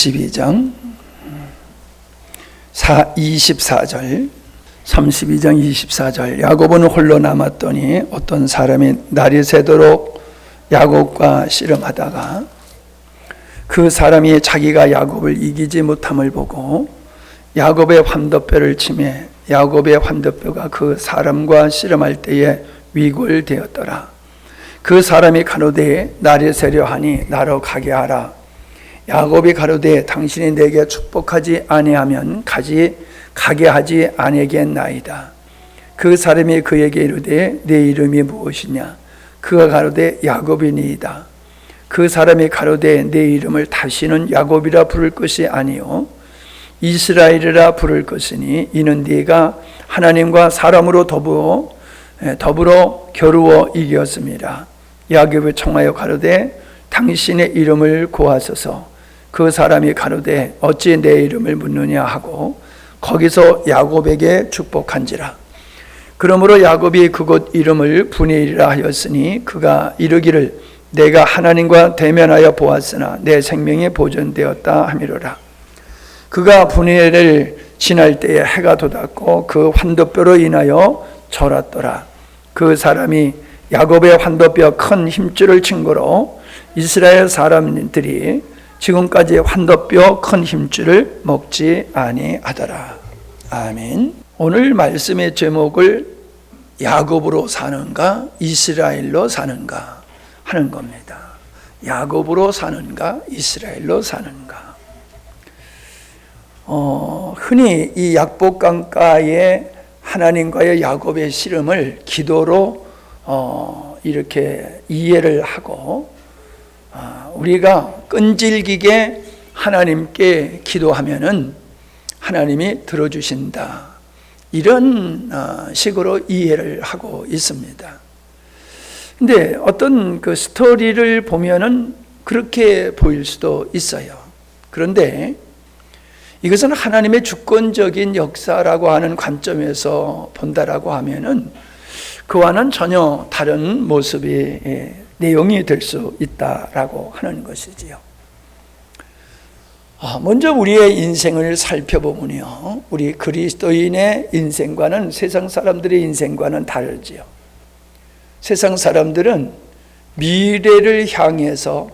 32장 24절 32장 24절 야곱은 홀로 남았더니 어떤 사람이 날이 새도록 야곱과 씨름하다가 그 사람이 자기가 야곱을 이기지 못함을 보고 야곱의 환도뼈를 치매 야곱의 환도뼈가 그 사람과 씨름할 때에 위골되었더라. 그 사람이 가로되 날이 새려하니 나로 가게 하라. 야곱이 가로되 당신이 내게 축복하지 아니하면 가게 하지 아니하겠나이다. 그 사람이 그에게 이르되 내 이름이 무엇이냐? 그가 가로되 야곱이니이다. 그 사람이 가로되 내 이름을 다시는 야곱이라 부를 것이 아니요 이스라엘이라 부를 것이니 이는 네가 하나님과 사람으로 더불어 겨루어 이겼습니다. 야곱이 청하여 가로되 당신의 이름을 고하소서. 그 사람이 가로되 어찌 내 이름을 묻느냐 하고 거기서 야곱에게 축복한지라. 그러므로 야곱이 그곳 이름을 브니엘이라 하였으니 그가 이르기를 내가 하나님과 대면하여 보았으나 내 생명이 보존되었다 하미로라. 그가 브니엘을 지날 때에 해가 돋았고 그 환도뼈로 인하여 절았더라. 그 사람이 야곱의 환도뼈 큰 힘줄을 친 거로 이스라엘 사람들이 지금까지 환도뼈 큰 힘줄을 먹지 아니하더라. 아멘. 오늘 말씀의 제목을 야곱으로 사는가 이스라엘로 사는가 하는 겁니다. 야곱으로 사는가 이스라엘로 사는가. 흔히 이 약복강가의 하나님과의 야곱의 씨름을 기도로 이렇게 이해를 하고 우리가 끈질기게 하나님께 기도하면은 하나님이 들어주신다. 이런 식으로 이해를 하고 있습니다. 근데 어떤 그 스토리를 보면은 그렇게 보일 수도 있어요. 그런데 이것은 하나님의 주권적인 역사라고 하는 관점에서 본다라고 하면은 그와는 전혀 다른 모습의 내용이 될 수 있다라고 하는 것이지요. 먼저 우리의 인생을 살펴보면요, 우리 그리스도인의 인생과는 세상 사람들의 인생과는 다르지요. 세상 사람들은 미래를 향해서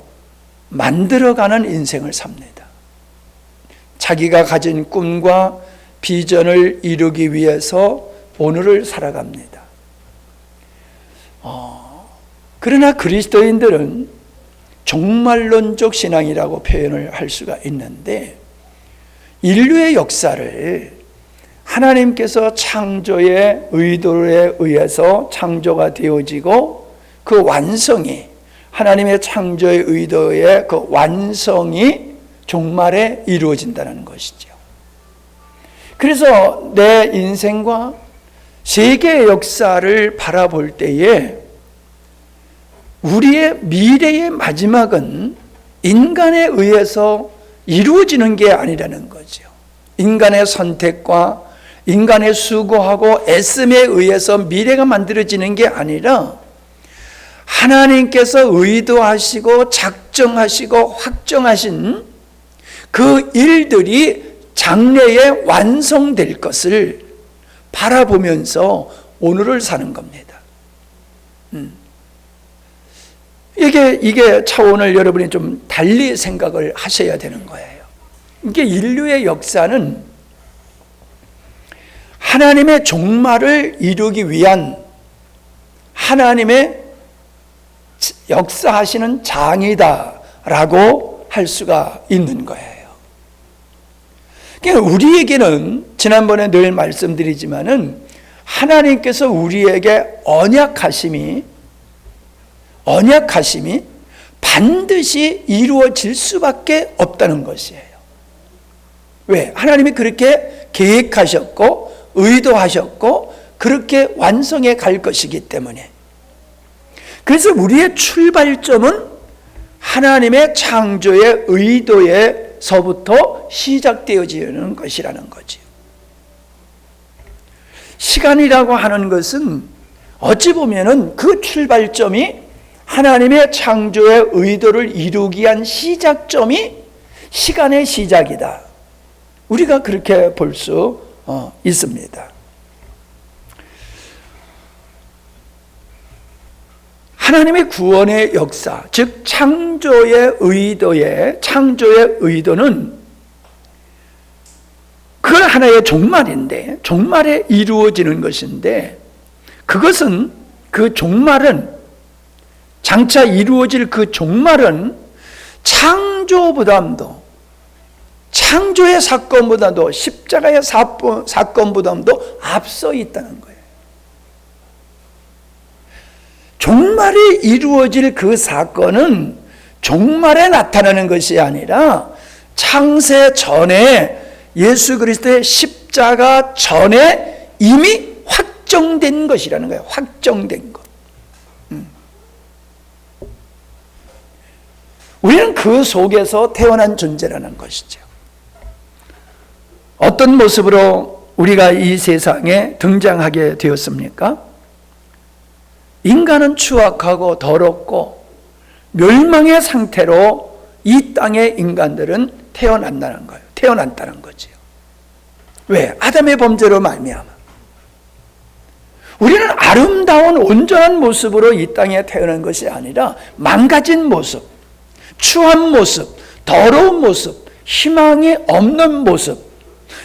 만들어가는 인생을 삽니다. 자기가 가진 꿈과 비전을 이루기 위해서 오늘을 살아갑니다. 그러나 그리스도인들은 종말론적 신앙이라고 표현을 할 수가 있는데 인류의 역사를 하나님께서 창조의 의도에 의해서 창조가 되어지고 그 완성이 하나님의 창조의 의도의 그 완성이 종말에 이루어진다는 것이죠. 그래서 내 인생과 세계의 역사를 바라볼 때에 우리의 미래의 마지막은 인간에 의해서 이루어지는 게 아니라는 거죠. 인간의 선택과 인간의 수고하고 애씀에 의해서 미래가 만들어지는 게 아니라 하나님께서 의도하시고 작정하시고 확정하신 그 일들이 장래에 완성될 것을 바라보면서 오늘을 사는 겁니다. 이게 차원을 여러분이 좀 달리 생각을 하셔야 되는 거예요. 이게 인류의 역사는 하나님의 종말을 이루기 위한 하나님의 역사하시는 장이다라고 할 수가 있는 거예요. 그러니까 우리에게는 지난번에 늘 말씀드리지만은 하나님께서 우리에게 언약하심이 반드시 이루어질 수밖에 없다는 것이에요. 왜? 하나님이 그렇게 계획하셨고 의도하셨고 그렇게 완성해 갈 것이기 때문에. 그래서 우리의 출발점은 하나님의 창조의 의도에서부터 시작되어지는 것이라는 거죠. 시간이라고 하는 것은 어찌 보면은 그 출발점이 하나님의 창조의 의도를 이루기 위한 시작점이 시간의 시작이다. 우리가 그렇게 볼 수 있습니다. 하나님의 구원의 역사, 즉 창조의 의도는 그건 하나의 종말인데, 종말에 이루어지는 것인데, 그것은 그 종말은, 장차 이루어질 그 종말은 창조의 사건보다도, 십자가의 사건보다도 앞서 있다는 거예요. 종말이 이루어질 그 사건은 종말에 나타나는 것이 아니라 창세 전에, 예수 그리스도의 십자가 전에 이미 확정된 것이라는 거예요. 확정된 것. 우리는 그 속에서 태어난 존재라는 것이죠. 어떤 모습으로 우리가 이 세상에 등장하게 되었습니까? 인간은 추악하고 더럽고 멸망의 상태로 이 땅의 인간들은 태어난다는 거예요. 태어났다는 거지요. 왜? 아담의 범죄로 말미암아. 우리는 아름다운 온전한 모습으로 이 땅에 태어난 것이 아니라 망가진 모습, 추한 모습, 더러운 모습, 희망이 없는 모습,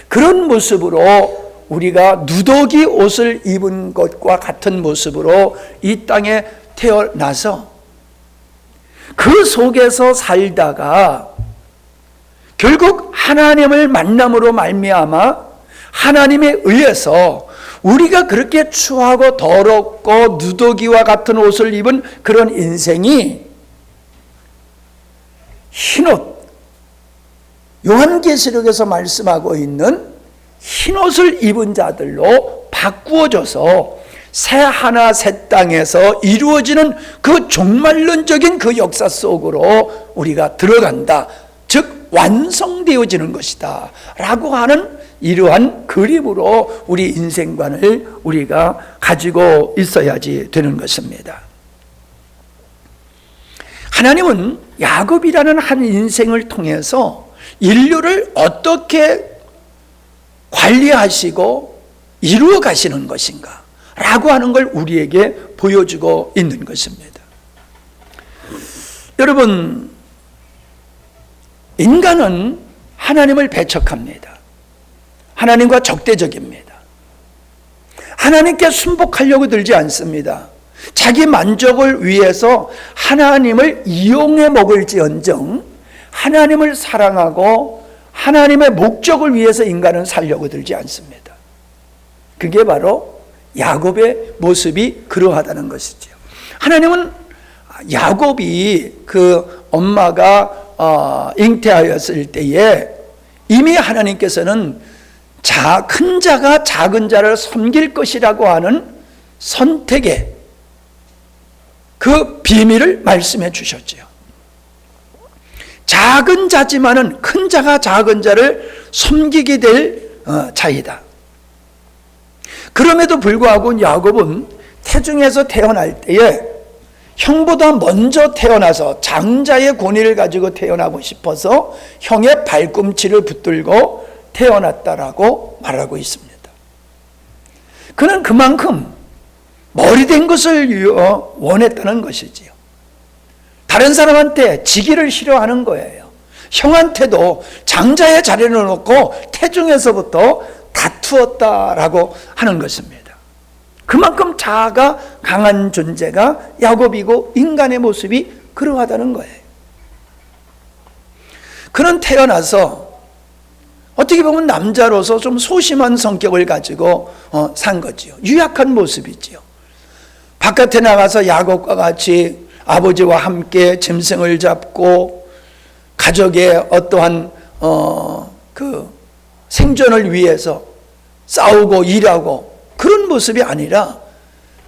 그런 모습으로 우리가 누더기 옷을 입은 것과 같은 모습으로 이 땅에 태어나서 그 속에서 살다가 결국 하나님을 만남으로 말미암아 하나님에 의해서 우리가 그렇게 추하고 더럽고 누더기와 같은 옷을 입은 그런 인생이 흰옷, 요한계시록에서 말씀하고 있는 흰옷을 입은 자들로 바꾸어져서 새하나 새 땅에서 이루어지는 그 종말론적인 그 역사 속으로 우리가 들어간다. 즉 완성되어지는 것이다 라고 하는 이러한 그림으로 우리 인생관을 우리가 가지고 있어야지 되는 것입니다. 하나님은 야곱이라는 한 인생을 통해서 인류를 어떻게 관리하시고 이루어 가시는 것인가 라고 하는 걸 우리에게 보여주고 있는 것입니다. 여러분, 인간은 하나님을 배척합니다. 하나님과 적대적입니다. 하나님께 순복하려고 들지 않습니다. 자기 만족을 위해서 하나님을 이용해 먹을지언정 하나님을 사랑하고 하나님의 목적을 위해서 인간은 살려고 들지 않습니다. 그게 바로 야곱의 모습이 그러하다는 것이죠. 하나님은 야곱이 그 엄마가 잉태하였을 때에 이미 하나님께서는 큰 자가 작은 자를 섬길 것이라고 하는 선택의 그 비밀을 말씀해 주셨지요. 작은 자지만은 큰 자가 작은 자를 섬기게 될 자이다. 그럼에도 불구하고 야곱은 태중에서 태어날 때에 형보다 먼저 태어나서 장자의 권위를 가지고 태어나고 싶어서 형의 발꿈치를 붙들고 태어났다라고 말하고 있습니다. 그는 그만큼 머리된 것을 원했다는 것이지요. 다른 사람한테 지기를 싫어하는 거예요. 형한테도 장자의 자리를 놓고 태중에서부터 다투었다라고 하는 것입니다. 그만큼 자아가 강한 존재가 야곱이고 인간의 모습이 그러하다는 거예요. 그는 태어나서 어떻게 보면 남자로서 좀 소심한 성격을 가지고 산 거지요. 유약한 모습이지요. 바깥에 나가서 야곱과 같이 아버지와 함께 짐승을 잡고 가족의 어떠한 그 생존을 위해서 싸우고 일하고 그런 모습이 아니라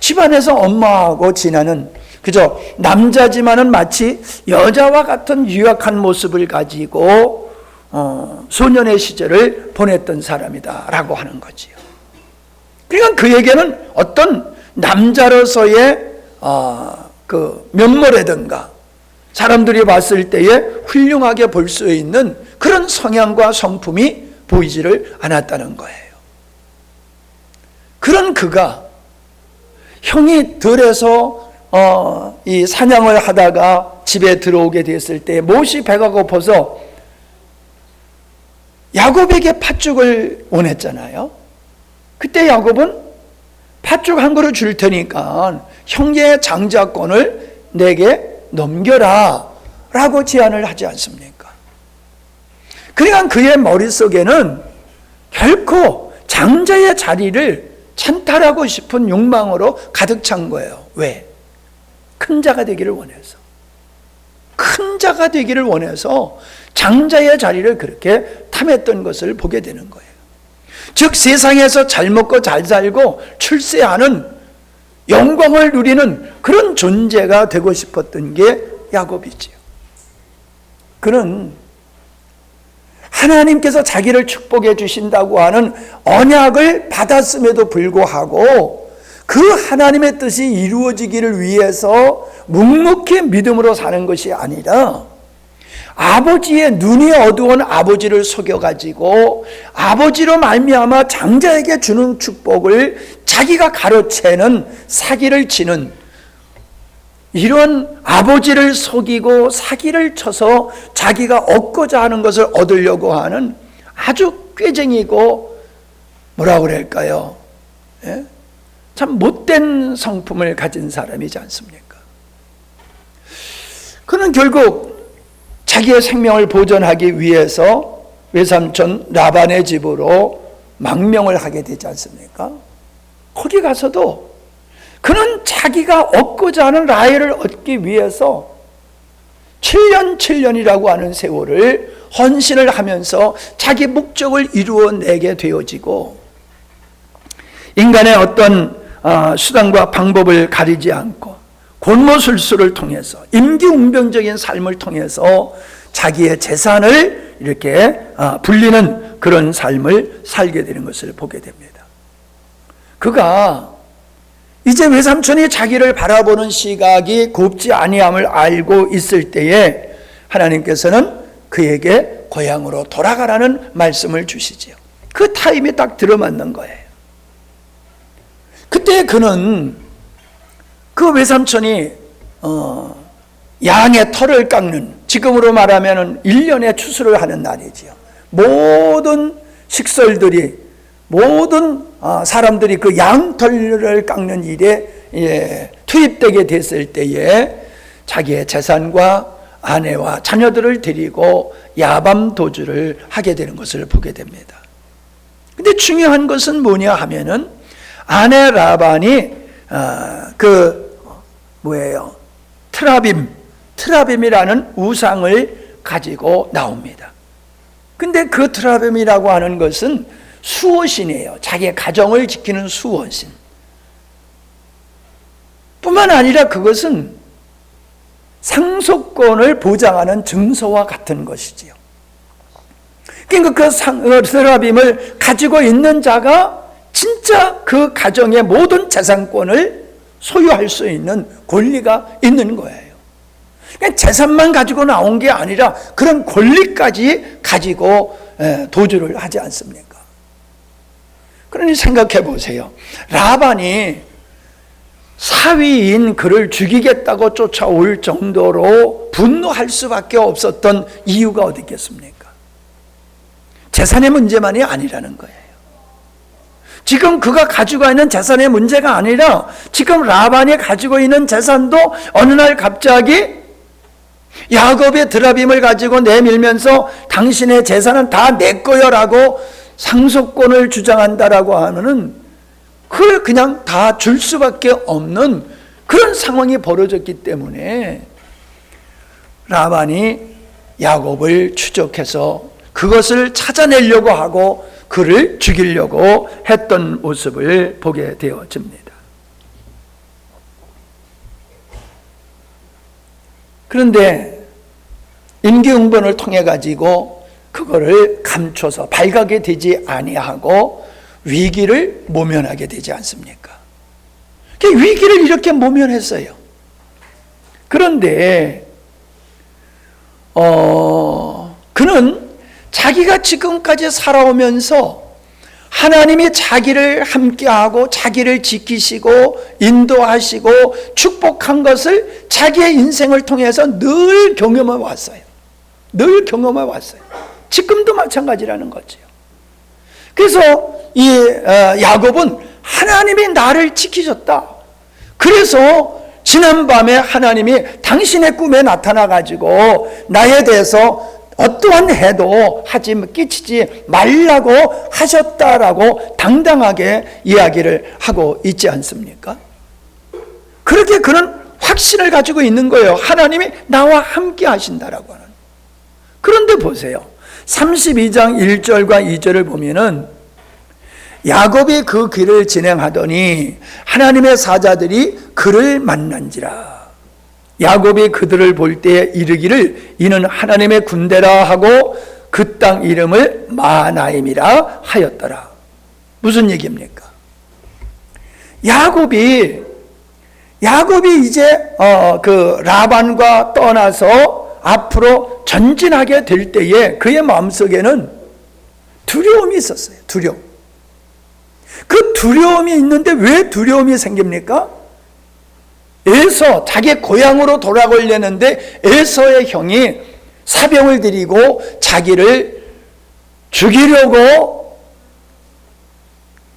집안에서 엄마하고 지나는 그저 남자지만은 마치 여자와 같은 유약한 모습을 가지고 소년의 시절을 보냈던 사람이다라고 하는 거지요. 그러니까 그에게는 어떤 남자로서의 그 면모라든가 사람들이 봤을 때에 훌륭하게 볼 수 있는 그런 성향과 성품이 보이지를 않았다는 거예요. 그런 그가 형이 들에서 이 사냥을 하다가 집에 들어오게 됐을 때 몹시 배가 고파서 야곱에게 팥죽을 원했잖아요. 그때 야곱은 팥죽 한 그릇 줄 테니까 형제의 장자권을 내게 넘겨라 라고 제안을 하지 않습니까? 그러니까 그의 머릿속에는 결코 장자의 자리를 찬탈하고 싶은 욕망으로 가득 찬 거예요. 왜? 큰 자가 되기를 원해서. 큰 자가 되기를 원해서 장자의 자리를 그렇게 탐했던 것을 보게 되는 거예요. 즉 세상에서 잘 먹고 잘 살고 출세하는 영광을 누리는 그런 존재가 되고 싶었던 게 야곱이지요. 그는 하나님께서 자기를 축복해 주신다고 하는 언약을 받았음에도 불구하고 그 하나님의 뜻이 이루어지기를 위해서 묵묵히 믿음으로 사는 것이 아니라 아버지의 눈이 어두운 아버지를 속여가지고 아버지로 말미암아 장자에게 주는 축복을 자기가 가로채는 사기를 치는 이런 아버지를 속이고 사기를 쳐서 자기가 얻고자 하는 것을 얻으려고 하는 아주 꾀쟁이고 뭐라 그럴까요? 예? 참 못된 성품을 가진 사람이지 않습니까? 그는 결국 자기의 생명을 보존하기 위해서 외삼촌 라반의 집으로 망명을 하게 되지 않습니까? 거기 가서도 그는 자기가 얻고자 하는 라헬을 얻기 위해서 7년이라고 하는 세월을 헌신을 하면서 자기 목적을 이루어내게 되어지고 인간의 어떤 수단과 방법을 가리지 않고 곤모술수를 통해서 임기응변적인 삶을 통해서 자기의 재산을 이렇게 불리는 그런 삶을 살게 되는 것을 보게 됩니다. 그가 이제 외삼촌이 자기를 바라보는 시각이 곱지 아니함을 알고 있을 때에 하나님께서는 그에게 고향으로 돌아가라는 말씀을 주시지요. 그 타임이 딱 들어맞는 거예요. 그때 그는 그 외삼촌이 양의 털을 깎는, 지금으로 말하면 1년에 추수를 하는 날이지요. 모든 식솔들이, 모든 사람들이 그 양털을 깎는 일에 투입되게 됐을 때에 자기의 재산과 아내와 자녀들을 데리고 야밤 도주를 하게 되는 것을 보게 됩니다. 근데 중요한 것은 뭐냐 하면은 아내 라반이 트라빔이라는 우상을 가지고 나옵니다. 근데 그 트라빔이라고 하는 것은 수호신이에요. 자기의 가정을 지키는 수호신. 뿐만 아니라 그것은 상속권을 보장하는 증서와 같은 것이지요. 그러니까 그 트라빔을 가지고 있는 자가 진짜 그 가정의 모든 재산권을 소유할 수 있는 권리가 있는 거예요. 그러니까 재산만 가지고 나온 게 아니라 그런 권리까지 가지고 도주를 하지 않습니까? 그러니 생각해 보세요. 라반이 사위인 그를 죽이겠다고 쫓아올 정도로 분노할 수밖에 없었던 이유가 어디 있겠습니까? 재산의 문제만이 아니라는 거예요. 지금 그가 가지고 있는 재산의 문제가 아니라 지금 라반이 가지고 있는 재산도 어느 날 갑자기 야곱의 드라빔을 가지고 내밀면서 당신의 재산은 다 내 거요라고 상속권을 주장한다라고 하면은 그걸 그냥 다 줄 수밖에 없는 그런 상황이 벌어졌기 때문에 라반이 야곱을 추적해서 그것을 찾아내려고 하고 그를 죽이려고 했던 모습을 보게 되어집니다. 그런데 임기응변을 통해 가지고 그거를 감춰서 발각이 되지 아니하고 위기를 모면하게 되지 않습니까? 위기를 이렇게 모면했어요. 그런데 그는 자기가 지금까지 살아오면서 하나님이 자기를 함께하고 자기를 지키시고 인도하시고 축복한 것을 자기의 인생을 통해서 늘 경험해 왔어요. 늘 경험해 왔어요. 지금도 마찬가지라는 거죠. 그래서 이 야곱은 하나님이 나를 지키셨다. 그래서 지난밤에 하나님이 당신의 꿈에 나타나가지고 나에 대해서 어떠한 해도 끼치지 말라고 하셨다라고 당당하게 이야기를 하고 있지 않습니까? 그렇게 그는 확신을 가지고 있는 거예요. 하나님이 나와 함께 하신다라고 하는. 그런데 보세요. 32장 1절과 2절을 보면은 야곱이 그 길을 진행하더니 하나님의 사자들이 그를 만난지라. 야곱이 그들을 볼 때에 이르기를 이는 하나님의 군대라 하고 그 땅 이름을 마하나임이라 하였더라. 무슨 얘기입니까? 야곱이 이제 그 라반과 떠나서 앞으로 전진하게 될 때에 그의 마음속에는 두려움이 있었어요. 두려움. 그 두려움이 있는데 왜 두려움이 생깁니까? 에서 자기 고향으로 돌아가려는데 에서의 형이 사병을 들이고 자기를 죽이려고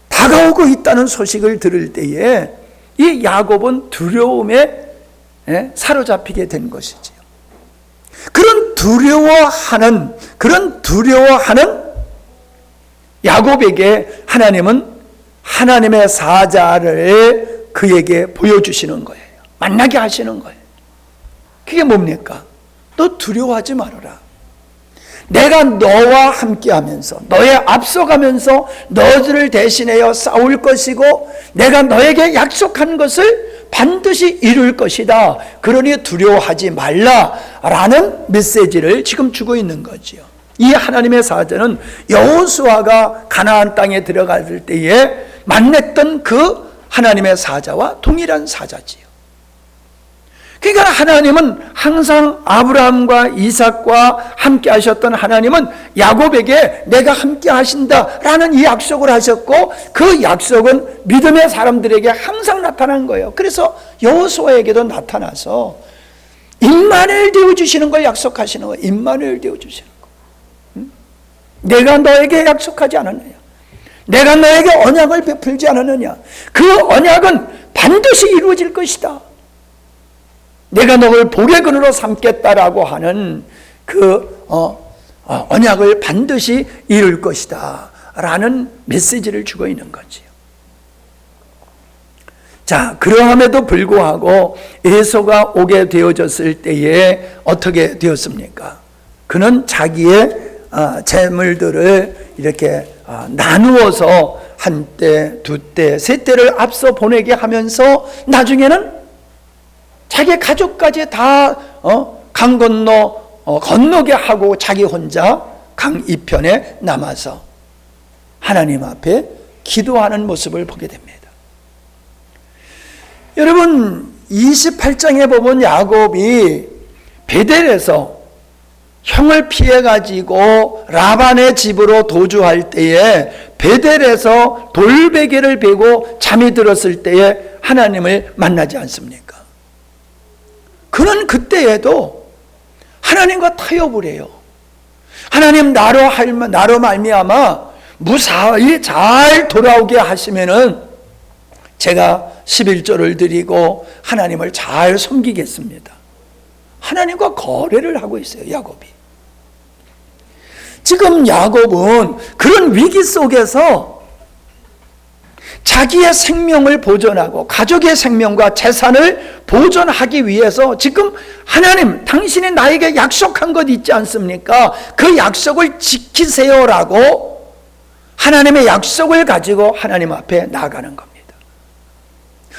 다가오고 있다는 소식을 들을 때에 이 야곱은 두려움에 사로잡히게 된 것이지요. 그런 두려워하는 야곱에게 하나님은 하나님의 사자를 그에게 보여주시는 거예요. 만나게 하시는 거예요. 그게 뭡니까? 너 두려워하지 말아라. 내가 너와 함께하면서 너의 앞서가면서 너희를 대신하여 싸울 것이고 내가 너에게 약속한 것을 반드시 이룰 것이다. 그러니 두려워하지 말라라는 메시지를 지금 주고 있는 거지요. 이 하나님의 사자는 여호수아가 가나안 땅에 들어갈 때에 만났던 그 하나님의 사자와 동일한 사자지요. 그러니까 하나님은 항상 아브라함과 이삭과 함께 하셨던 하나님은 야곱에게 내가 함께 하신다라는 이 약속을 하셨고 그 약속은 믿음의 사람들에게 항상 나타난 거예요. 그래서 여호수아에게도 나타나서 임마누엘 되어주시는 걸 약속하시는 거예요. 임마누엘 되어주시는 거. 내가 너에게 약속하지 않았느냐? 내가 너에게 언약을 베풀지 않았느냐? 그 언약은 반드시 이루어질 것이다. 내가 너를 복의 근으로 삼겠다라고 하는 그 언약을 반드시 이룰 것이다 라는 메시지를 주고 있는 거지요. 자, 그러함에도 불구하고 에서가 오게 되어졌을 때에 어떻게 되었습니까? 그는 자기의 재물들을 이렇게 나누어서 한 때, 두 때, 세 때를 앞서 보내게 하면서 나중에는 자기 가족까지 다 강 건너게 하고 자기 혼자 강 이편에 남아서 하나님 앞에 기도하는 모습을 보게 됩니다. 여러분 28장에 보면 야곱이 베델에서 형을 피해가지고 라반의 집으로 도주할 때에 베델에서 돌베개를 베고 잠이 들었을 때에 하나님을 만나지 않습니까? 그는 그때에도 하나님과 타협을 해요. 하나님 나로 말미암아 무사히 잘 돌아오게 하시면은 제가 11조를 드리고 하나님을 잘 섬기겠습니다. 하나님과 거래를 하고 있어요, 야곱이. 지금 야곱은 그런 위기 속에서 자기의 생명을 보존하고 가족의 생명과 재산을 보존하기 위해서 지금 하나님 당신이 나에게 약속한 것 있지 않습니까? 그 약속을 지키세요라고 하나님의 약속을 가지고 하나님 앞에 나아가는 겁니다.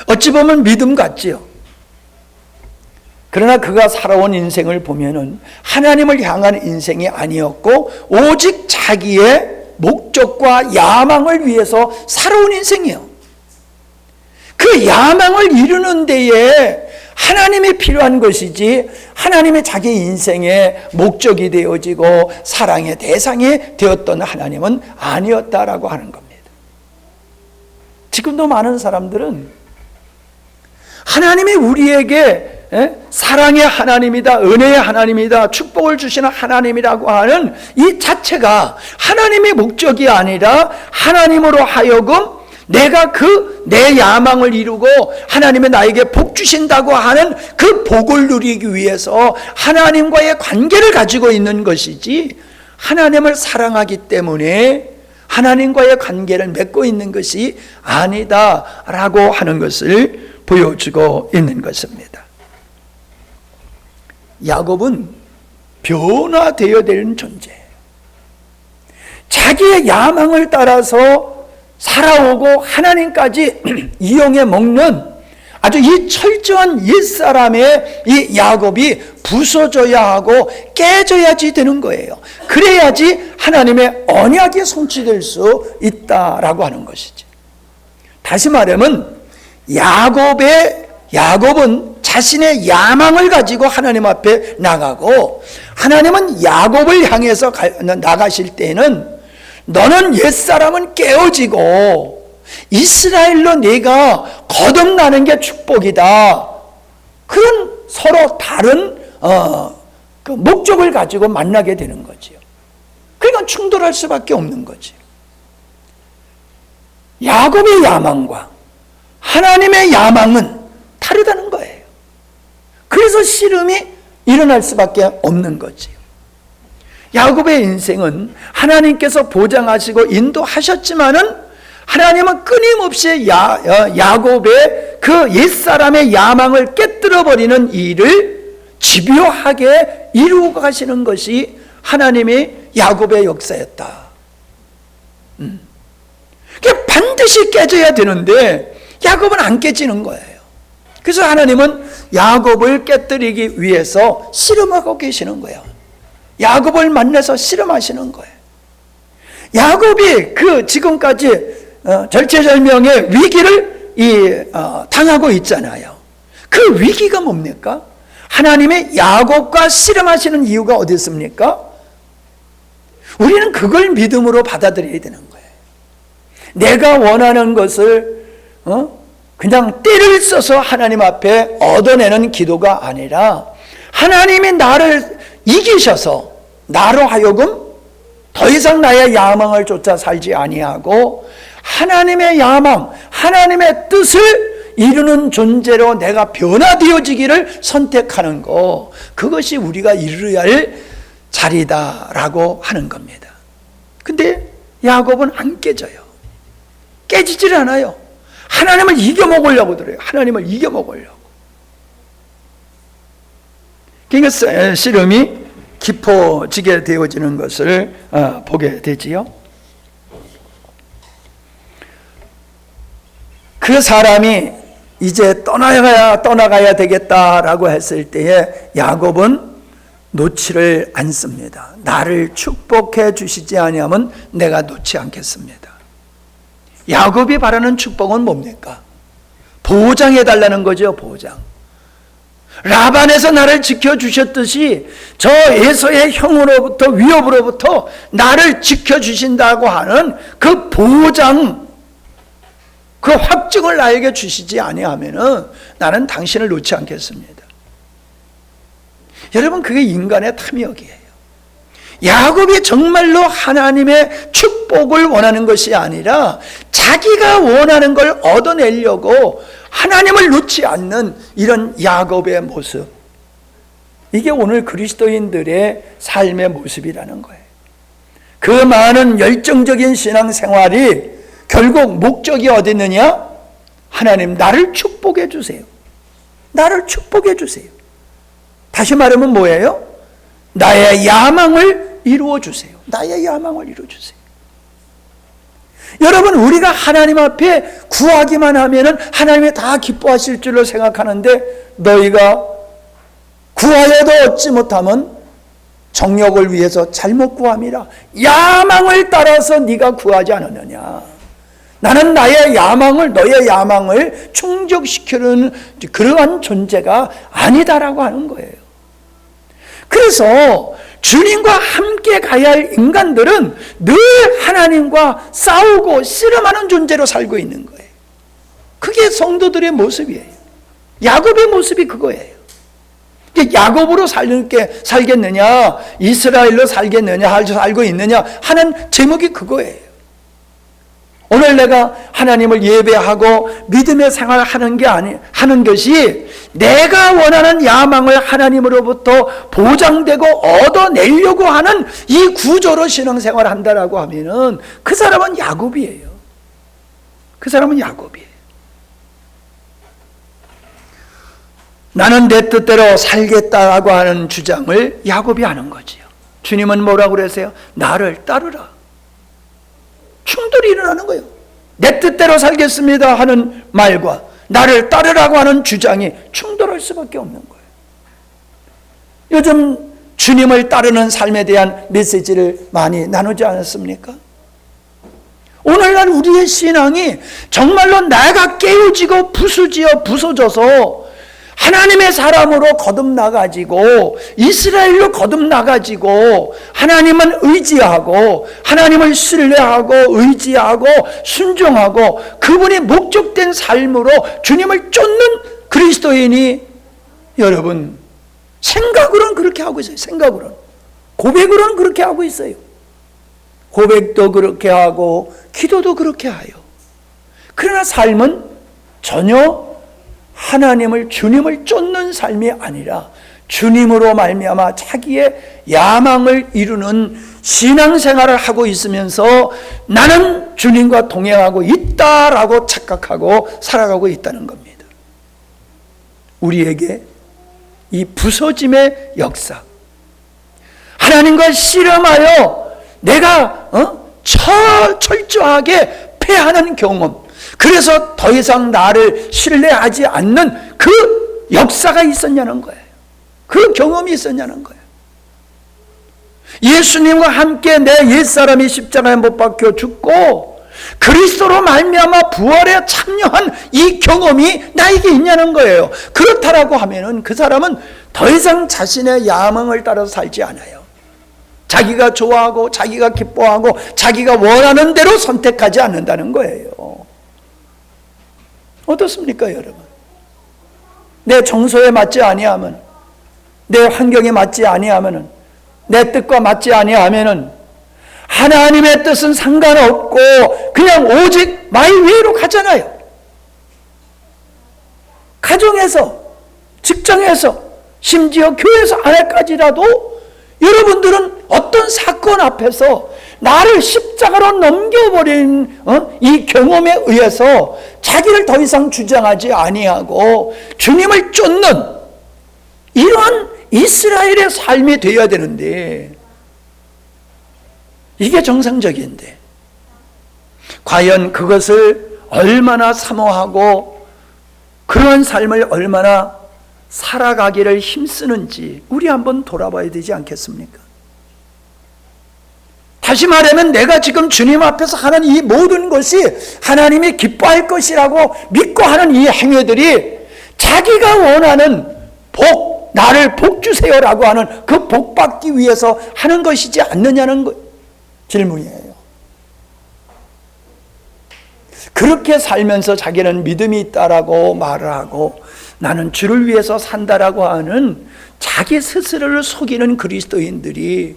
어찌 보면 믿음 같지요. 그러나 그가 살아온 인생을 보면은 하나님을 향한 인생이 아니었고 오직 자기의 목적과 야망을 위해서 살아온 인생이에요. 그 야망을 이루는 데에 하나님이 필요한 것이지 하나님이 자기 인생의 목적이 되어지고 사랑의 대상이 되었던 하나님은 아니었다라고 하는 겁니다. 지금도 많은 사람들은 하나님이 우리에게 사랑의 하나님이다, 은혜의 하나님이다, 축복을 주시는 하나님이라고 하는 이 자체가 하나님의 목적이 아니라 하나님으로 하여금 내가 내 야망을 이루고 하나님이 나에게 복 주신다고 하는 그 복을 누리기 위해서 하나님과의 관계를 가지고 있는 것이지, 하나님을 사랑하기 때문에 하나님과의 관계를 맺고 있는 것이 아니다라고 하는 것을 보여주고 있는 것입니다. 야곱은 변화되어야 되는 존재예요. 자기의 야망을 따라서 살아오고 하나님까지 이용해 먹는 아주 이 철저한 옛사람의 이 야곱이 부서져야 하고 깨져야지 되는 거예요. 그래야지 하나님의 언약이 성취될 수 있다라고 하는 것이지. 다시 말하면 야곱은 자신의 야망을 가지고 하나님 앞에 나가고, 하나님은 야곱을 향해서 나가실 때는 너는 옛사람은 깨어지고 이스라엘로 네가 거듭나는 게 축복이다. 그런 서로 다른 그 목적을 가지고 만나게 되는 거지요. 그러니까 충돌할 수밖에 없는 거지. 야곱의 야망과 하나님의 야망은 다르다는 거예요. 그래서 씨름이 일어날 수밖에 없는 거지요. 야곱의 인생은 하나님께서 보장하시고 인도하셨지만은 하나님은 끊임없이 야곱의 그 옛사람의 야망을 깨뜨려버리는 일을 집요하게 이루고 가시는 것이 하나님의 야곱의 역사였다. 그게 반드시 깨져야 되는데 야곱은 안 깨지는 거예요. 그래서 하나님은 야곱을 깨뜨리기 위해서 씨름하고 계시는 거예요. 야곱을 만나서 씨름하시는 거예요. 야곱이 지금까지 절체절명의 위기를 당하고 있잖아요. 그 위기가 뭡니까? 하나님의 야곱과 씨름하시는 이유가 어디 있습니까? 우리는 그걸 믿음으로 받아들여야 되는 거예요. 내가 원하는 것을 그냥 때를 써서 하나님 앞에 얻어내는 기도가 아니라, 하나님이 나를 이기셔서 나로 하여금 더 이상 나의 야망을 쫓아 살지 아니하고 하나님의 야망, 하나님의 뜻을 이루는 존재로 내가 변화되어지기를 선택하는 거, 그것이 우리가 이루어야 할 자리다라고 하는 겁니다. 근데 야곱은 안 깨져요. 깨지질 않아요. 하나님을 이겨먹으려고 들어요. 하나님을 이겨먹으려고. 그러니까 씨름이 깊어지게 되어지는 것을 보게 되지요. 그 사람이 이제 떠나가야 되겠다라고 했을 때에 야곱은 놓지를 않습니다. 나를 축복해 주시지 아니하면 내가 놓지 않겠습니다. 야곱이 바라는 축복은 뭡니까? 보장해 달라는 거죠. 보장. 라반에서 나를 지켜주셨듯이 저 에서의 형으로부터, 위협으로부터 나를 지켜주신다고 하는 그 보장, 그 확증을 나에게 주시지 아니하면은 나는 당신을 놓지 않겠습니다. 여러분, 그게 인간의 탐욕이에요. 야곱이 정말로 하나님의 축복을 원하는 것이 아니라 자기가 원하는 걸 얻어내려고 하나님을 놓지 않는 이런 야곱의 모습, 이게 오늘 그리스도인들의 삶의 모습이라는 거예요. 그 많은 열정적인 신앙생활이 결국 목적이 어디 있느냐? 하나님, 나를 축복해 주세요. 나를 축복해 주세요. 다시 말하면 뭐예요? 나의 야망을 이루어 주세요. 나의 야망을 이루어 주세요. 여러분, 우리가 하나님 앞에 구하기만 하면은 하나님이 다 기뻐하실 줄로 생각하는데, 너희가 구하여도 얻지 못하면 정욕을 위해서 잘못 구함이라. 야망을 따라서 네가 구하지 않았느냐. 나는 나의 야망을, 너의 야망을 충족시키는 그러한 존재가 아니다라고 하는 거예요. 그래서 주님과 함께 가야 할 인간들은 늘 하나님과 싸우고 씨름하는 존재로 살고 있는 거예요. 그게 성도들의 모습이에요. 야곱의 모습이 그거예요. 야곱으로 살겠느냐, 이스라엘로 살겠느냐, 살고 있느냐 하는 제목이 그거예요. 오늘 내가 하나님을 예배하고 믿음의 생활을 하는 것이 내가 원하는 야망을 하나님으로부터 보장되고 얻어내려고 하는 이 구조로 신앙생활을 한다라고 하면은 그 사람은 야곱이에요. 그 사람은 야곱이에요. 나는 내 뜻대로 살겠다라고 하는 주장을 야곱이 하는 거지요. 주님은 뭐라고 그러세요? 나를 따르라. 충돌이 일어나는 거예요. 내 뜻대로 살겠습니다 하는 말과 나를 따르라고 하는 주장이 충돌할 수밖에 없는 거예요. 요즘 주님을 따르는 삶에 대한 메시지를 많이 나누지 않았습니까? 오늘날 우리의 신앙이 정말로 내가 깨어지고 부서져서 하나님의 사람으로 거듭나가지고 이스라엘로 거듭나가지고 하나님은 의지하고 하나님을 신뢰하고 의지하고 순종하고 그분이 목적된 삶으로 주님을 쫓는 그리스도인이 여러분 생각으로는 그렇게 하고 있어요. 생각으로는. 고백으로는 그렇게 하고 있어요. 고백도 그렇게 하고 기도도 그렇게 해요. 그러나 삶은 전혀 하나님을 주님을 쫓는 삶이 아니라 주님으로 말미암아 자기의 야망을 이루는 신앙생활을 하고 있으면서 나는 주님과 동행하고 있다라고 착각하고 살아가고 있다는 겁니다. 우리에게 이 부서짐의 역사, 하나님과 씨름하여 내가 철저하게 패하는 경험, 그래서 더 이상 나를 신뢰하지 않는 그 역사가 있었냐는 거예요. 그 경험이 있었냐는 거예요. 예수님과 함께 내 옛사람이 십자가에 못 박혀 죽고 그리스도로 말미암아 부활에 참여한 이 경험이 나에게 있냐는 거예요. 그렇다라고 하면은 그 사람은 더 이상 자신의 야망을 따라서 살지 않아요. 자기가 좋아하고 자기가 기뻐하고 자기가 원하는 대로 선택하지 않는다는 거예요. 어떻습니까, 여러분? 내 정서에 맞지 아니하면, 내 환경에 맞지 아니하면, 내 뜻과 맞지 아니하면은 하나님의 뜻은 상관없고 그냥 오직 마이 웨이로 가잖아요. 가정에서, 직장에서, 심지어 교회에서 안에까지라도 여러분들은 어떤 사건 앞에서 나를 십자가로 넘겨버린 이 경험에 의해서 자기를 더 이상 주장하지 아니하고 주님을 쫓는 이러한 이스라엘의 삶이 되어야 되는데 이게 정상적인데 과연 그것을 얼마나 사모하고 그러한 삶을 얼마나 살아가기를 힘쓰는지 우리 한번 돌아봐야 되지 않겠습니까? 다시 말하면 내가 지금 주님 앞에서 하는 이 모든 것이 하나님이 기뻐할 것이라고 믿고 하는 이 행위들이 자기가 원하는 복, 나를 복 주세요라고 하는 그 복 받기 위해서 하는 것이지 않느냐는 질문이에요. 그렇게 살면서 자기는 믿음이 있다라고 말을 하고 나는 주를 위해서 산다라고 하는 자기 스스로를 속이는 그리스도인들이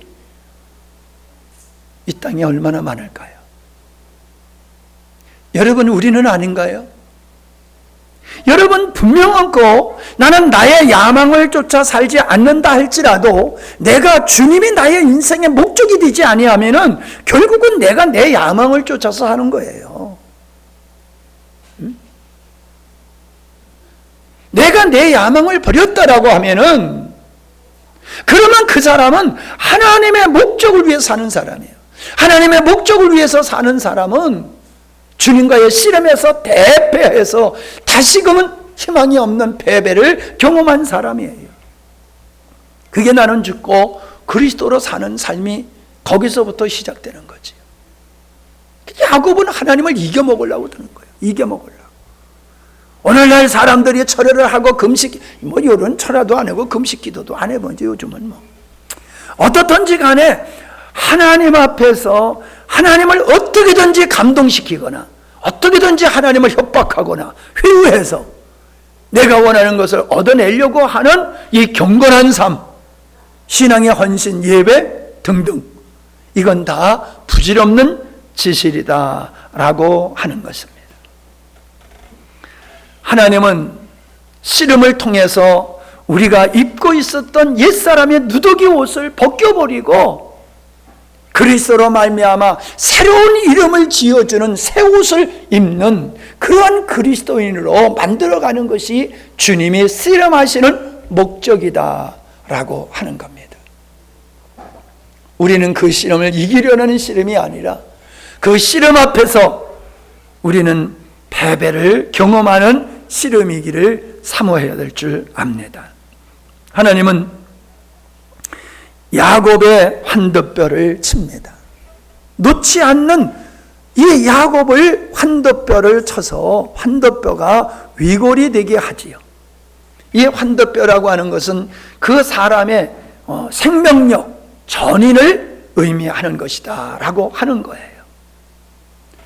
이 땅에 얼마나 많을까요? 여러분, 우리는 아닌가요? 여러분, 분명하고 나는 나의 야망을 쫓아 살지 않는다 할지라도 내가 주님이 나의 인생의 목적이 되지 아니하면은 결국은 내가 내 야망을 쫓아서 하는 거예요. 내가 내 야망을 버렸다라고 하면은 그러면 그 사람은 하나님의 목적을 위해 사는 사람이에요. 하나님의 목적을 위해서 사는 사람은 주님과의 씨름에서 대패해서 다시금은 희망이 없는 패배를 경험한 사람이에요. 그게 나는 죽고 그리스도로 사는 삶이 거기서부터 시작되는 거지. 야곱은 하나님을 이겨먹으려고 드는 거예요. 이겨먹으려고. 오늘날 사람들이 철회를 하고 금식, 뭐 이런 철야도 안 하고 금식 기도도 안 해보죠. 요즘은 뭐. 어떻든지 간에 하나님 앞에서 하나님을 어떻게든지 감동시키거나 어떻게든지 하나님을 협박하거나 회유해서 내가 원하는 것을 얻어내려고 하는 이 경건한 삶, 신앙의 헌신, 예배 등등, 이건 다 부질없는 지실이다라고 하는 것입니다. 하나님은 씨름을 통해서 우리가 입고 있었던 옛사람의 누더기 옷을 벗겨버리고 그리스도로 말미암아 새로운 이름을 지어주는 새 옷을 입는 그러한 그리스도인으로 만들어가는 것이 주님이 씨름하시는 목적이다라고 하는 겁니다. 우리는 그 씨름을 이기려는 씨름이 아니라 그 씨름 앞에서 우리는 패배를 경험하는 씨름이기를 사모해야 될 줄 압니다. 하나님은 야곱의 환도뼈를 칩니다. 놓지 않는 이 야곱을 환도뼈를 쳐서 환도뼈가 위골이 되게 하지요. 이 환도뼈라고 하는 것은 그 사람의 생명력, 전인을 의미하는 것이다 라고 하는 거예요.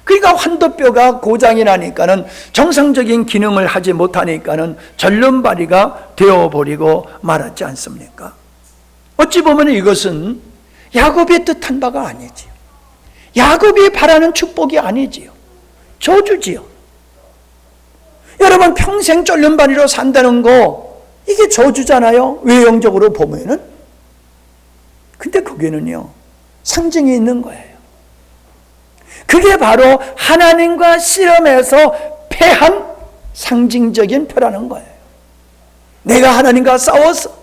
그러니까 환도뼈가 고장이 나니까는 정상적인 기능을 하지 못하니까는 절름발이가 되어버리고 말았지 않습니까? 어찌 보면 이것은 야곱이 뜻한 바가 아니지요. 야곱이 바라는 축복이 아니지요. 저주지요. 여러분 평생 절름발이로 산다는 거 이게 저주잖아요. 외형적으로 보면은. 근데 거기는요 상징이 있는 거예요. 그게 바로 하나님과 씨름에서 패한 상징적인 표라는 거예요. 내가 하나님과 싸웠어.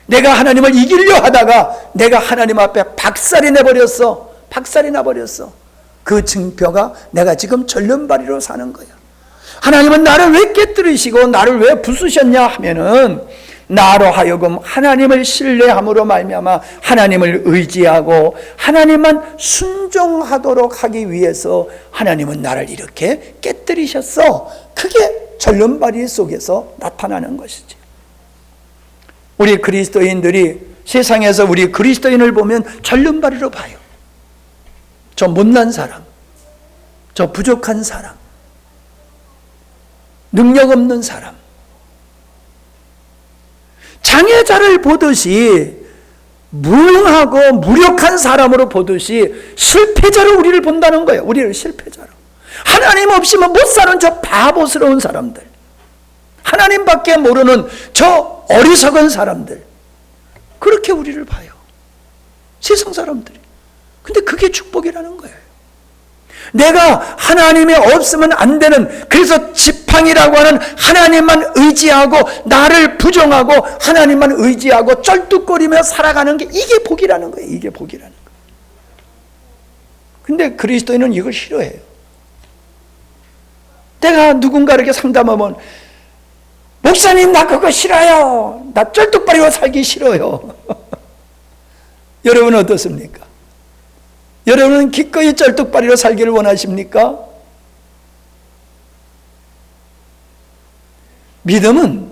내가 하나님을 이기려 하다가 내가 하나님 앞에 박살이 나버렸어. 박살이 나버렸어. 그 증표가 내가 지금 절름발이로 사는 거야. 하나님은 나를 왜 깨뜨리시고 나를 왜 부수셨냐 하면은 나로 하여금 하나님을 신뢰함으로 말미암아 하나님을 의지하고 하나님만 순종하도록 하기 위해서 하나님은 나를 이렇게 깨뜨리셨어. 그게 절름발이 속에서 나타나는 것이지. 우리 그리스도인들이 세상에서 우리 그리스도인을 보면 절름발이로 봐요. 저 못난 사람, 저 부족한 사람, 능력 없는 사람, 장애자를 보듯이 무능하고 무력한 사람으로 보듯이 실패자로 우리를 본다는 거예요. 우리를 실패자로. 하나님 없이면 못 사는 저 바보스러운 사람들, 하나님밖에 모르는 저 어리석은 사람들, 그렇게 우리를 봐요. 세상 사람들이. 근데 그게 축복이라는 거예요. 내가 하나님이 없으면 안 되는, 그래서 지팡이라고 하는 하나님만 의지하고 나를 부정하고 하나님만 의지하고 쩔뚝거리며 살아가는 게 이게 복이라는 거예요. 이게 복이라는 거예요. 근데 그리스도인은 이걸 싫어해요. 내가 누군가에게 상담하면 목사님 나 그거 싫어요. 나 쩔뚝거리고 살기 싫어요. 여러분은 어떻습니까? 여러분은 기꺼이 쩔뚝발이로 살기를 원하십니까? 믿음은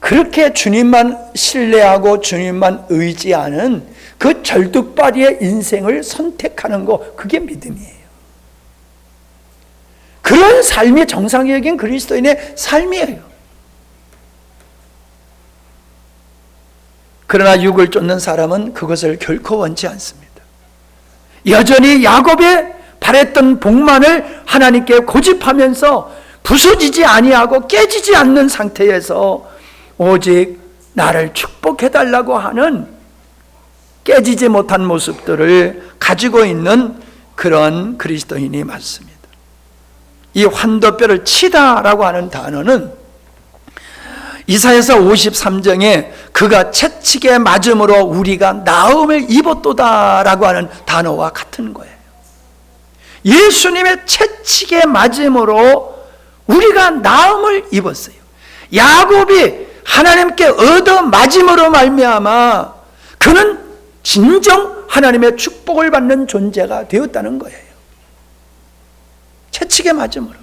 그렇게 주님만 신뢰하고 주님만 의지하는 그 절뚝발이의 인생을 선택하는 거, 그게 믿음이에요. 그런 삶이 정상적인 그리스도인의 삶이에요. 그러나 육을 쫓는 사람은 그것을 결코 원치 않습니다. 여전히 야곱의 바랬던 복만을 하나님께 고집하면서 부서지지 아니하고 깨지지 않는 상태에서 오직 나를 축복해달라고 하는 깨지지 못한 모습들을 가지고 있는 그런 그리스도인이 맞습니다. 이 환도뼈를 치다라고 하는 단어는 이사야서 53장에 그가 채찍에 맞음으로 우리가 나음을 입었도다라고 하는 단어와 같은 거예요. 예수님의 채찍에 맞음으로 우리가 나음을 입었어요. 야곱이 하나님께 얻어 맞음으로 말미암아 그는 진정 하나님의 축복을 받는 존재가 되었다는 거예요. 채찍에 맞음으로.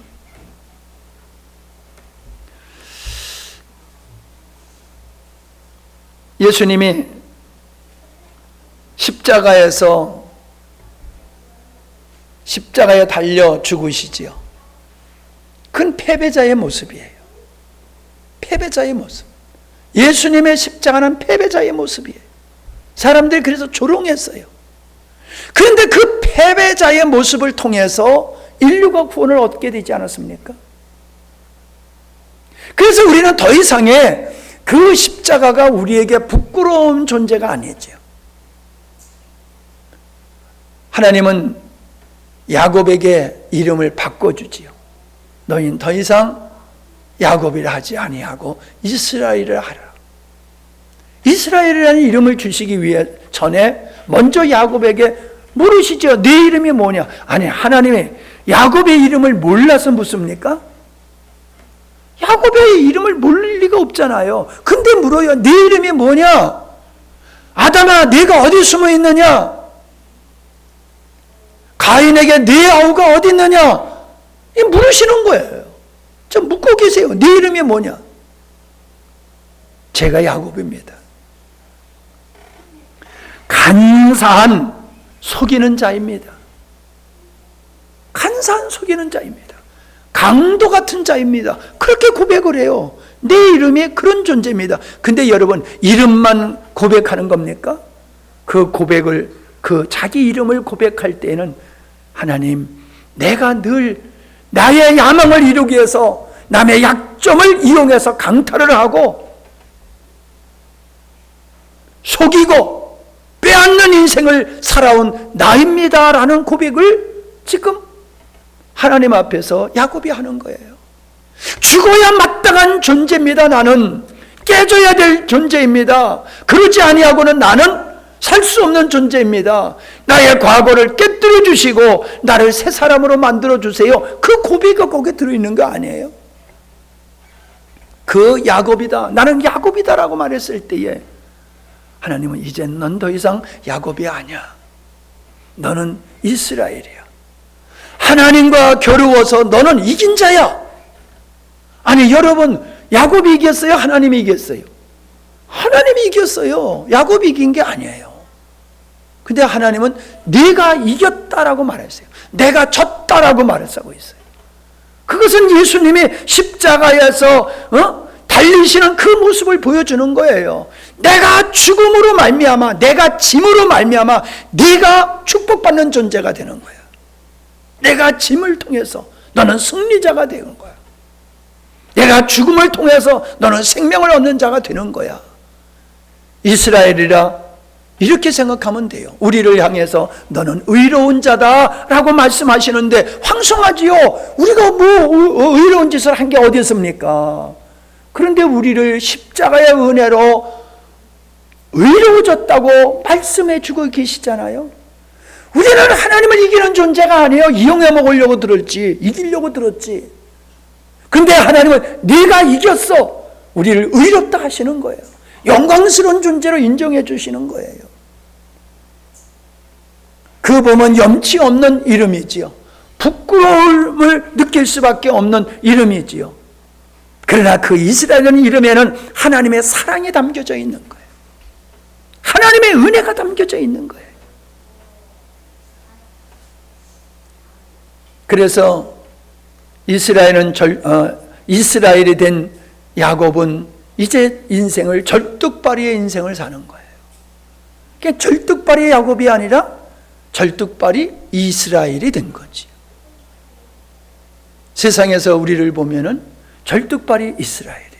예수님이 십자가에 달려 죽으시지요. 그건 패배자의 모습이에요. 패배자의 모습. 예수님의 십자가는 패배자의 모습이에요. 사람들이 그래서 조롱했어요. 그런데 그 패배자의 모습을 통해서 인류가 구원을 얻게 되지 않았습니까? 그래서 우리는 더 이상의 그 십자가가 우리에게 부끄러운 존재가 아니죠. 하나님은 야곱에게 이름을 바꿔주지요. 너희는 더 이상 야곱이라 하지 아니하고 이스라엘이라 하라. 이스라엘이라는 이름을 주시기 위해 전에 먼저 야곱에게 물으시죠. 네 이름이 뭐냐? 아니, 하나님이 야곱의 이름을 몰라서 묻습니까? 야곱의 이름을 모를 리가 없잖아요. 근데 물어요. 네 이름이 뭐냐? 아담아, 네가 어디 숨어 있느냐? 가인에게 네 아우가 어디 있느냐? 물으시는 거예요. 좀 묻고 계세요. 네 이름이 뭐냐? 제가 야곱입니다. 간사한 속이는 자입니다. 간사한 속이는 자입니다. 강도 같은 자입니다. 그렇게 고백을 해요. 내 이름이 그런 존재입니다. 근데 여러분, 이름만 고백하는 겁니까? 그 고백을, 그 자기 이름을 고백할 때에는 하나님, 내가 늘 나의 야망을 이루기 위해서 남의 약점을 이용해서 강탈을 하고 속이고 빼앗는 인생을 살아온 나입니다라는 고백을 지금 하나님 앞에서 야곱이 하는 거예요. 죽어야 마땅한 존재입니다. 나는 깨져야 될 존재입니다. 그러지 아니하고는 나는 살 수 없는 존재입니다. 나의 과거를 깨뜨려 주시고 나를 새 사람으로 만들어 주세요. 그 고백이 거기에 들어있는 거 아니에요? 그 야곱이다, 나는 야곱이다라고 말했을 때에 하나님은 이제 넌 더 이상 야곱이 아니야. 너는 이스라엘이야. 하나님과 겨루어서 너는 이긴 자야. 아니 여러분, 야곱이 이겼어요? 하나님이 이겼어요? 하나님이 이겼어요. 야곱이 이긴 게 아니에요. 근데 하나님은 네가 이겼다라고 말했어요. 내가 졌다라고 말했다고 있어요. 그것은 예수님이 십자가에서 달리시는 그 모습을 보여주는 거예요. 내가 죽음으로 말미암아, 내가 짐으로 말미암아 네가 축복받는 존재가 되는 거야. 내가 짐을 통해서 너는 승리자가 되는 거야. 내가 죽음을 통해서 너는 생명을 얻는 자가 되는 거야. 이스라엘이라 이렇게 생각하면 돼요. 우리를 향해서 너는 의로운 자다라고 말씀하시는데 황송하지요. 우리가 뭐 의로운 짓을 한 게 어디 있습니까? 그런데 우리를 십자가의 은혜로 의로워졌다고 말씀해 주고 계시잖아요. 우리는 하나님을 이기는 존재가 아니에요. 이용해 먹으려고 들었지, 이기려고 들었지. 근데 하나님은 네가 이겼어. 우리를 의롭다 하시는 거예요. 영광스러운 존재로 인정해 주시는 거예요. 그 보면 염치 없는 이름이지요. 부끄러움을 느낄 수밖에 없는 이름이지요. 그러나 그 이스라엘이라는 이름에는 하나님의 사랑이 담겨져 있는 거예요. 하나님의 은혜가 담겨져 있는 거예요. 그래서 이스라엘이 된 야곱은 이제 인생을 절뚝발이의 인생을 사는 거예요. 그러니까 절뚝발이의 야곱이 아니라 절뚝발이 이스라엘이 된 거지. 세상에서 우리를 보면은 절뚝발이 이스라엘이에요.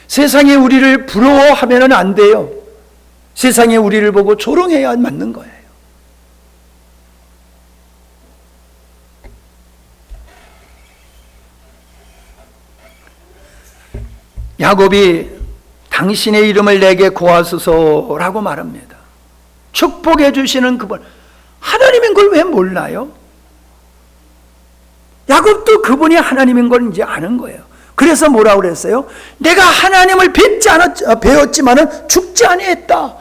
세상이 우리를 부러워하면은 안 돼요. 세상이 우리를 보고 조롱해야 맞는 거예요. 야곱이 당신의 이름을 내게 고하소서라고 말합니다. 축복해 주시는 그분, 하나님인 걸 왜 몰라요? 야곱도 그분이 하나님인 걸 이제 아는 거예요. 그래서 뭐라고 그랬어요? 내가 하나님을 배웠지만은 죽지 아니했다.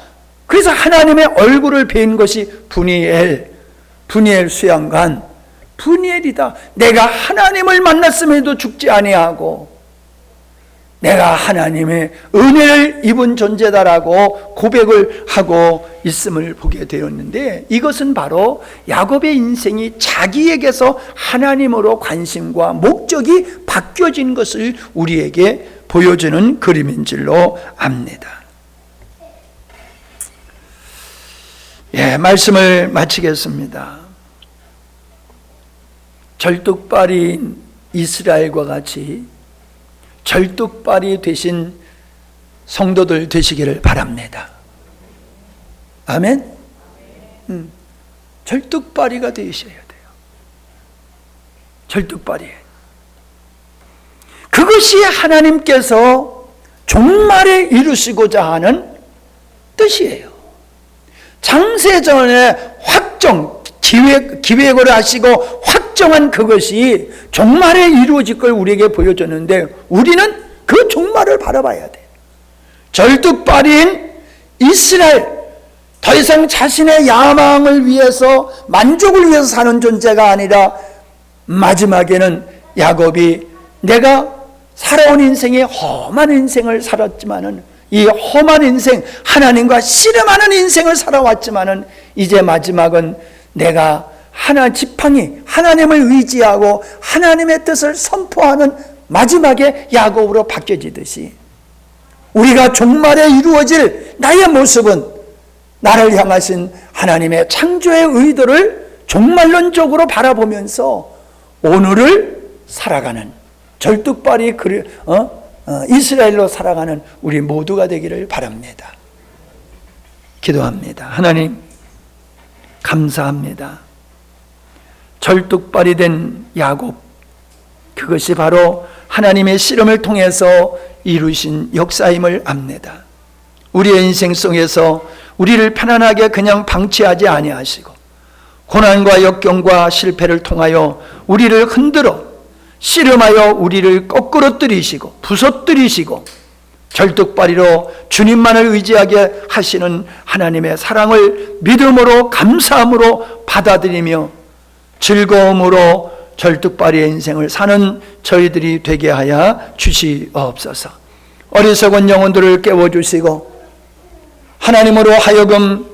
그래서 하나님의 얼굴을 뵌 것이 분이엘 수양관, 분이엘이다. 내가 하나님을 만났음에도 죽지 아니하고 내가 하나님의 은혜를 입은 존재다라고 고백을 하고 있음을 보게 되었는데, 이것은 바로 야곱의 인생이 자기에게서 하나님으로 관심과 목적이 바뀌어진 것을 우리에게 보여주는 그림인 줄로 압니다. 말씀을 마치겠습니다. 절뚝발이인 이스라엘과 같이 절뚝발이 되신 성도들 되시기를 바랍니다. 아멘. 절뚝발이가 되셔야 돼요. 절뚝발이. 그것이 하나님께서 종말에 이루시고자 하는 뜻이에요. 창세전에 기획을 하시고 확정한 그것이 종말에 이루어질 걸 우리에게 보여줬는데, 우리는 그 종말을 바라봐야 돼. 절뚝발인 이스라엘, 더 이상 자신의 야망을 위해서, 만족을 위해서 사는 존재가 아니라 마지막에는 야곱이 내가 살아온 인생이 험한 인생을 살았지만은, 이 험한 인생, 하나님과 씨름하는 인생을 살아왔지만은 이제 마지막은 내가 지팡이, 하나님을 의지하고 하나님의 뜻을 선포하는 마지막에 야곱으로 바뀌어지듯이, 우리가 종말에 이루어질 나의 모습은 나를 향하신 하나님의 창조의 의도를 종말론적으로 바라보면서 오늘을 살아가는, 절뚝발이 이스라엘로 살아가는 우리 모두가 되기를 바랍니다. 기도합니다. 하나님, 감사합니다. 절뚝발이 된 야곱, 그것이 바로 하나님의 씨름을 통해서 이루신 역사임을 압니다. 우리의 인생 속에서 우리를 편안하게 그냥 방치하지 아니하시고 고난과 역경과 실패를 통하여 우리를 흔들어 씨름하여 우리를 거꾸로 뜨리시고 부서뜨리시고 절뚝발이로 주님만을 의지하게 하시는 하나님의 사랑을 믿음으로 감사함으로 받아들이며 즐거움으로 절뚝발이의 인생을 사는 저희들이 되게 하여 주시옵소서. 어리석은 영혼들을 깨워주시고 하나님으로 하여금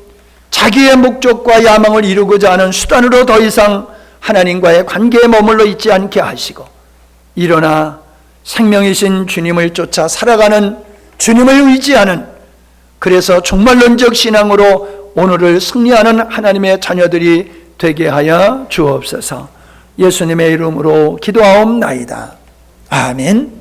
자기의 목적과 야망을 이루고자 하는 수단으로 더 이상 하나님과의 관계에 머물러 있지 않게 하시고, 일어나 생명이신 주님을 쫓아 살아가는, 주님을 의지하는, 그래서 종말론적 신앙으로 오늘을 승리하는 하나님의 자녀들이 되게 하여 주옵소서. 예수님의 이름으로 기도하옵나이다. 아멘.